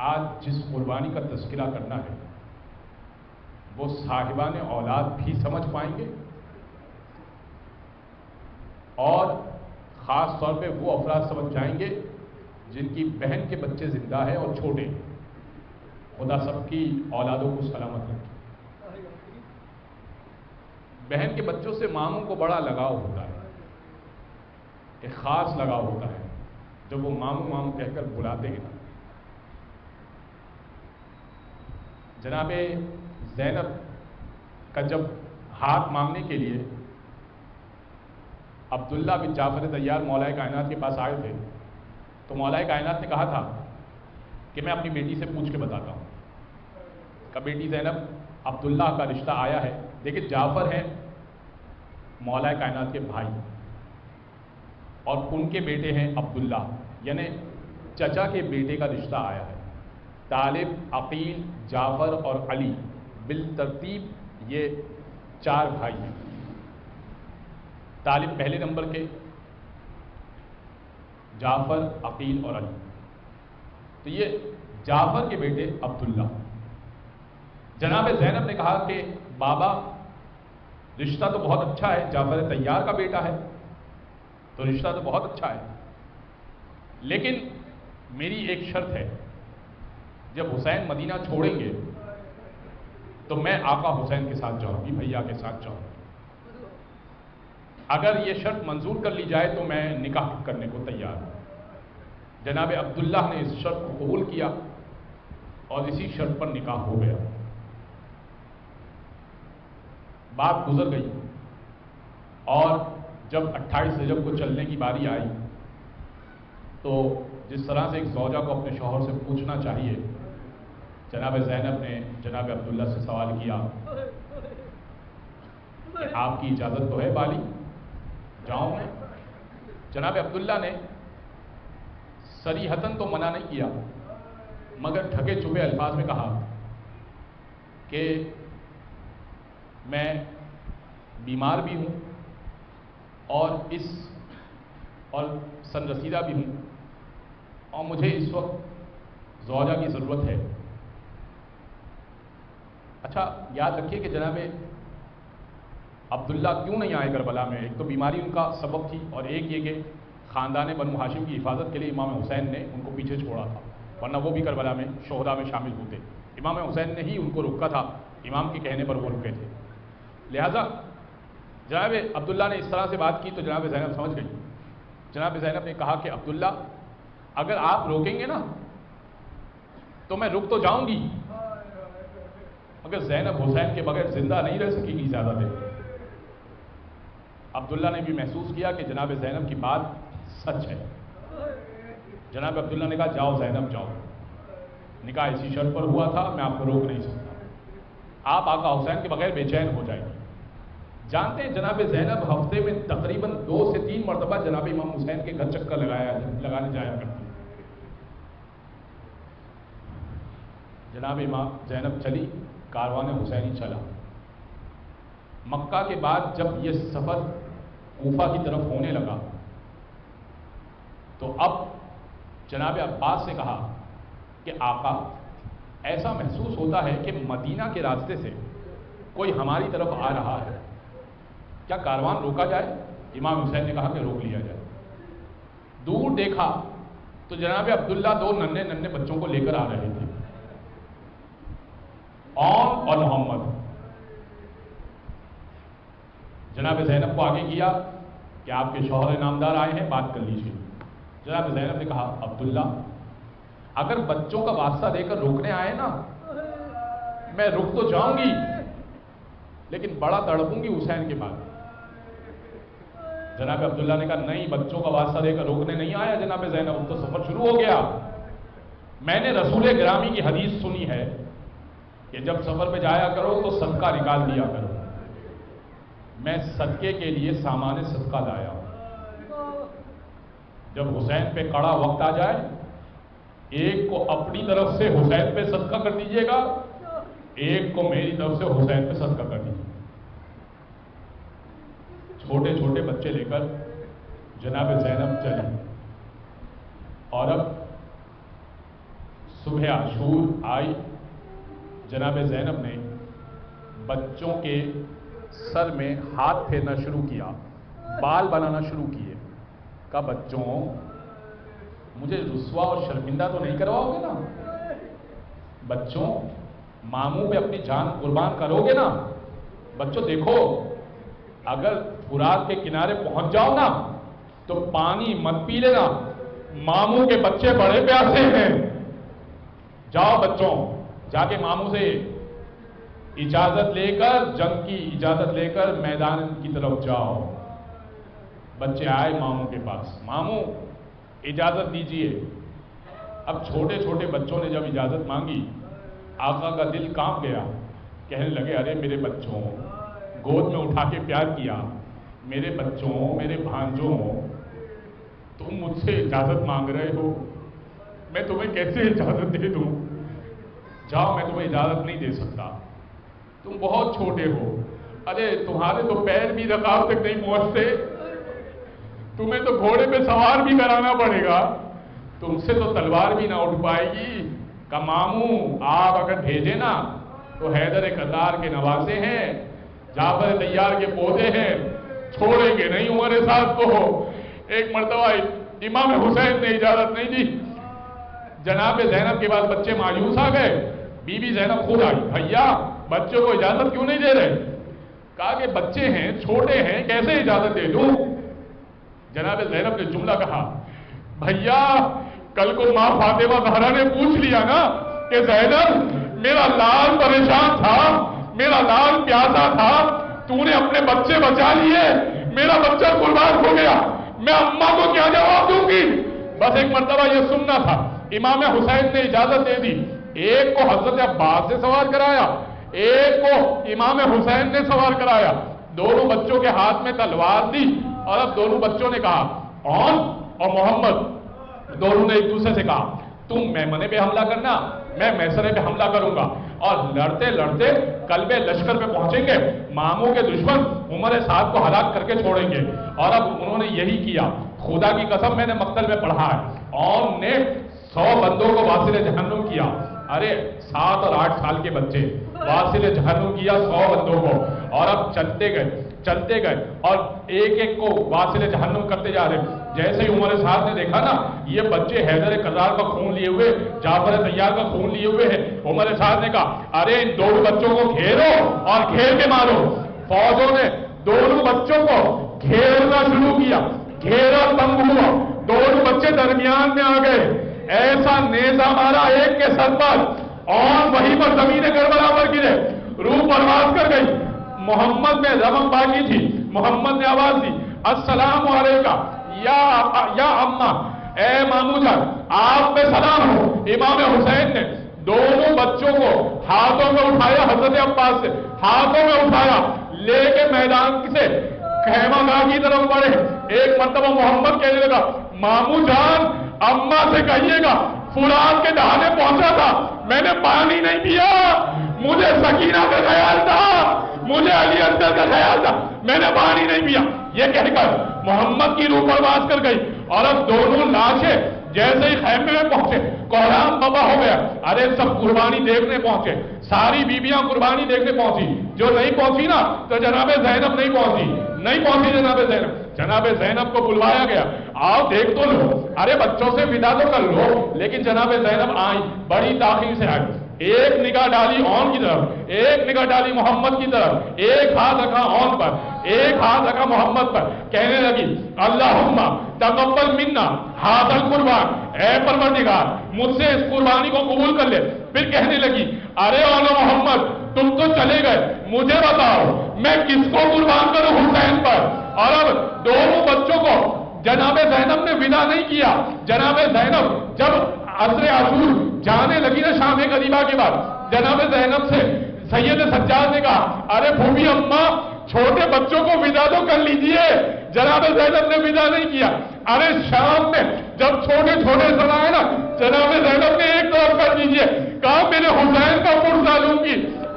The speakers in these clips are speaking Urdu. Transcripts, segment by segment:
آج جس قربانی کا تذکرہ کرنا ہے وہ صاحبان اولاد بھی سمجھ پائیں گے، اور خاص طور پہ وہ افراد سمجھ جائیں گے جن کی بہن کے بچے زندہ ہیں اور چھوٹے ہیں۔ خدا سب کی اولادوں کو سلامت رکھے۔ بہن کے بچوں سے ماموں کو بڑا لگاؤ ہوتا ہے، ایک خاص لگاؤ ہوتا ہے جب وہ ماموں ماموں کہہ کر بلاتے ہیں۔ جناب زینب کا جب ہاتھ مانگنے کے لیے عبداللہ بن جعفر طیار مولا کائنات کے پاس آئے تھے تو مولا کائنات نے کہا تھا کہ میں اپنی بیٹی سے پوچھ کے بتاتا ہوں کہ بیٹی زینب عبداللہ کا رشتہ آیا ہے۔ دیکھیں جعفر ہیں مولا کائنات کے بھائی اور ان کے بیٹے ہیں عبداللہ، یعنی چچا کے بیٹے کا رشتہ آیا ہے۔ طالب، عقیل، جعفر اور علی بالترتیب یہ 4 بھائی ہیں۔ طالب پہلے نمبر کے، جعفر، عقیل اور علی، تو یہ جعفر کے بیٹے عبداللہ۔ جناب زینب نے کہا کہ بابا رشتہ تو بہت اچھا ہے، جعفر طیار کا بیٹا ہے تو رشتہ تو بہت اچھا ہے، لیکن میری ایک شرط ہے، جب حسین مدینہ چھوڑیں گے تو میں آقا حسین کے ساتھ جاؤں گی، بھیا کے ساتھ جاؤں گی۔ اگر یہ شرط منظور کر لی جائے تو میں نکاح کرنے کو تیار ہوں۔ جناب عبداللہ نے اس شرط کو قبول کیا اور اسی شرط پر نکاح ہو گیا۔ بات گزر گئی اور جب 28 رجب کو چلنے کی باری آئی تو جس طرح سے ایک زوجہ کو اپنے شوہر سے پوچھنا چاہیے، جناب زینب نے جناب عبداللہ سے سوال کیا کہ آپ کی اجازت تو ہے بالی، جاؤں میں؟ جناب عبداللہ نے صریحتاً تو منع نہیں کیا مگر ڈھکے چھپے الفاظ میں کہا کہ میں بیمار بھی ہوں اور سن رسیدہ بھی ہوں اور مجھے اس وقت زوجہ کی ضرورت ہے۔ اچھا یاد رکھیے کہ جناب عبداللہ کیوں نہیں آئے کربلا میں؟ ایک تو بیماری ان کا سبب تھی، اور ایک یہ کہ خاندان بنو ہاشم کی حفاظت کے لیے امام حسین نے ان کو پیچھے چھوڑا تھا، ورنہ وہ بھی کربلا میں شہداء میں شامل ہوتے۔ امام حسین نے ہی ان کو روکا تھا، امام کے کہنے پر وہ رکے تھے۔ لہذا جناب عبداللہ نے اس طرح سے بات کی تو جناب زینب سمجھ گئی۔ جناب زینب نے کہا کہ عبداللہ اگر آپ روکیں گے نا تو میں رک تو جاؤں گی، مگر زینب حسین کے بغیر زندہ نہیں رہ سکے گی زیادہ دیر۔ عبداللہ نے بھی محسوس کیا کہ جناب زینب کی بات سچ ہے۔ جناب عبداللہ نے کہا جاؤ زینب جاؤ، نکاح اسی شرط پر ہوا تھا، میں آپ کو روک نہیں سکتا، آپ آقا حسین کے بغیر بے چین ہو جائیں گے۔ جانتے ہیں جناب زینب ہفتے میں تقریباً 2 سے 3 مرتبہ جناب امام حسین کے گھر چکر لگانے جایا کرتی۔ جناب امام زینب چلی، کاروان حسینی چلا۔ مکہ کے بعد جب یہ سفر کوفہ کی طرف ہونے لگا تو اب جناب عباس سے کہا کہ آقا ایسا محسوس ہوتا ہے کہ مدینہ کے راستے سے کوئی ہماری طرف آ رہا ہے، کیا کاروان روکا جائے؟ امام حسین نے کہا کہ روک لیا جائے۔ دور دیکھا تو جناب عبداللہ 2 ننھے ننھے بچوں کو لے کر آ رہے تھے، اور محمد۔ جناب زینب کو آگے کیا کہ آپ کے شوہر نامدار آئے ہیں، بات کر لیجیے۔ جناب زینب نے کہا عبداللہ اگر بچوں کا واسطہ دے کر روکنے آئے نا میں رک تو جاؤں گی لیکن بڑا تڑپوں گی حسین کے بعد۔ جناب عبداللہ نے کہا نہیں، بچوں کا واسطہ دے کر روکنے نہیں آیا جناب زینب، تو سفر شروع ہو گیا۔ میں نے رسول گرامی کی حدیث سنی ہے کہ جب سفر پہ جایا کرو تو صدقہ نکال دیا کرو، میں صدقے کے لیے سامان صدقہ لایا ہوں۔ جب حسین پہ کڑا وقت آ جائے ایک کو اپنی طرف سے حسین پہ صدقہ کر دیجئے گا، ایک کو میری طرف سے حسین پہ صدقہ کر دیجئے گا۔ چھوٹے چھوٹے بچے لے کر جناب زینب چلی، اور اب صبح عاشور آئی، جناب زینب نے بچوں کے سر میں ہاتھ پھیرنا شروع کیا، بال بنانا شروع کیے، کہا بچوں مجھے رسوا اور شرمندہ تو نہیں کرواؤ گے نا؟ بچوں ماموں پہ اپنی جان قربان کرو گے نا؟ بچوں دیکھو اگر فرات کے کنارے پہنچ جاؤ نا تو پانی مت پی لینا، ماموں کے بچے بڑے پیاسے ہیں، جاؤ بچوں جا کے ماموں سے اجازت لے کر، جنگ کی اجازت لے کر میدان کی طرف جاؤ۔ بچے آئے ماموں کے پاس، ماموں اجازت دیجئے۔ اب چھوٹے چھوٹے بچوں نے جب اجازت مانگی، آقا کا دل کانپ گیا، کہنے لگے ارے میرے بچوں، گود میں اٹھا کے پیار کیا، میرے بچوں، میرے بھانجوں، تم مجھ سے اجازت مانگ رہے ہو، میں تمہیں کیسے اجازت دے دوں؟ جاؤ میں تمہیں اجازت نہیں دے سکتا، تم بہت چھوٹے ہو، ارے تمہارے تو پیر بھی رکاب تک نہیں پہنچتے، تمہیں تو گھوڑے پہ سوار بھی کرانا پڑے گا، تم سے تو تلوار بھی نہ اٹھ پائے گی۔ کہ ماموں آپ اگر بھیجے نا تو حیدر کرار کے نواسے ہیں، جعفر طیار کے پودے ہیں، چھوڑیں گے نہیں عمر سعد کو۔ ایک مرتبہ امام حسین نے اجازت نہیں دی، جناب زینب کے بعد بچے مایوس آ گئے، بی بی زینب خود آئی، بھیا بچوں کو اجازت کیوں نہیں دے رہے؟ کہا کہ بچے ہیں، چھوٹے ہیں، کیسے اجازت دے دوں؟ جناب زینب نے جملہ کہا، بھیا کل کو ماں فاطمہ زہرا نے پوچھ لیا نا کہ زینب میرا لال پریشان تھا، میرا لال پیاسا تھا، تو نے اپنے بچے بچا لیے، میرا بچہ قربان ہو گیا، میں اماں کو کیا جواب دوں گی؟ بس ایک مرتبہ یہ سننا تھا، امام حسین نے اجازت دے دی، ایک کو حضرت عباس سے سوار کرایا، ایک کو امام حسین نے سوار کرایا، دونوں بچوں کے ہاتھ میں تلوار دی، اور اب دونوں بچوں نے کہا اور محمد دونوں نے ایک دوسرے سے کہا تم میمنے پہ حملہ کرنا، میں میسرے پہ حملہ کروں گا، اور لڑتے لڑتے قلب لشکر پہ پہنچیں گے، ماموں کے دشمن عمر سعد کو ہلاک کر کے چھوڑیں گے۔ اور اب انہوں نے یہی کیا، خدا کی قسم میں نے مقتل میں پڑھا ہے، اور نے 100 بندوں کو واصل جہنم کیا، ارے 7 اور 8 سال کے بچے واصل جہنم کیا 100 بندوں کو، اور اب چلتے گئے اور ایک ایک کو واصل جہنم کرتے جا رہے۔ جیسے ہی عمر سعد نے دیکھا نا یہ بچے حیدر کرار کا خون لیے ہوئے، جعفر طیار کا خون لیے ہوئے ہیں، عمر سعد نے کہا ارے ان دونوں بچوں کو گھیرو اور گھیر کے مارو۔ فوجوں نے دونوں بچوں کو گھیرنا شروع کیا، گھیرا تنگ ہوا، دونوں بچے درمیان میں آ گئے، ایسا نیزہ مارا ایک کے سر پر، اور وہیں پر زمین کربلا پر گرے، روح پرواز کر گئی۔ محمد میں رمق باقی تھی، محمد نے آواز دی السلام علیکم یا اماں، اے مامو جان آپ پہ سلام ہو۔ امام حسین نے دونوں بچوں کو ہاتھوں میں اٹھایا، حضرت عباس سے ہاتھوں میں اٹھایا، لے کے میدان سے خیمہ گاہ کی طرف بڑھے۔ ایک مرتبہ محمد کہنے لگا مامو جان اماں سے کہیے گا فرات کے دہانے پہنچا تھا، میں نے پانی نہیں پیا، مجھے سکینہ کا خیال تھا، مجھے علی اصغر کا خیال تھا، میں نے پانی نہیں پیا۔ یہ کہہ کر محمد کی روح پرواز کر گئی، اور اب دونوں لاشیں جیسے ہی خیمے میں پہنچے کوہرام بابا ہو گیا۔ ارے سب قربانی دیکھنے پہنچے، ساری بیویاں قربانی دیکھنے پہنچی، جو نہیں پہنچی نا تو جناب زینب نہیں پہنچی جناب زینب۔ جناب زینب کو بلوایا گیا، آؤ دیکھ تو لو، ارے بچوں سے ودا تو کر لو، لیکن جناب زینب آئی، بڑی تاخیر سے آئی، ایک نگاہ ڈالی اون کی طرف، ایک نگاہ ڈالی محمد کی طرف، ایک ہاتھ رکھا اون پر، ایک ہاتھ رکھا محمد پر، کہنے لگی اللہم تقبل منا ھذا القربان، اے پروردگار مجھ سے اس قربانی کو قبول کر لے۔ پھر کہنے لگی ارے اولا محمد تم تو چلے گئے، مجھے بتاؤ میں کس کو قربان کروں حسین پر؟ اور اب دونوں بچوں کو جناب زینب نے ودا نہیں کیا۔ جناب زینب جب عصر عاشور جانے لگی نا شام غریبہ کے بعد، جناب زینب سے سید سجاد نے کہا ارے پھوپھی اماں چھوٹے بچوں کو ودا تو کر لیجئے۔ جناب زینب نے ودا نہیں کیا۔ ارے شام میں جب چھوٹے چھوٹے سن آئے نا جناب زینب نے ایک طرف کر دیجئے، کہا میرے حسین کا پرزہ لوں گی،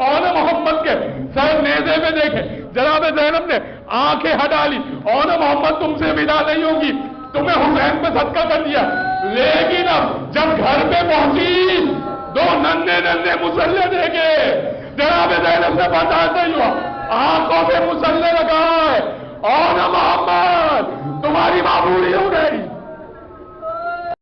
اور محمد کے سر نیزے میں دیکھے، جناب زینب نے آنکھیں ہٹا لی، اور محمد تم سے ودا نہیں ہوگی، تمہیں حسین پہ صدقہ کر دیا، لیکن اب جب گھر پہ پہنچی دو ننھے ننھے مسلے دیکھے، جناب زینب سے برداشت نہیں ہوا، آنکھوں پہ مسلے لگائے اور نماز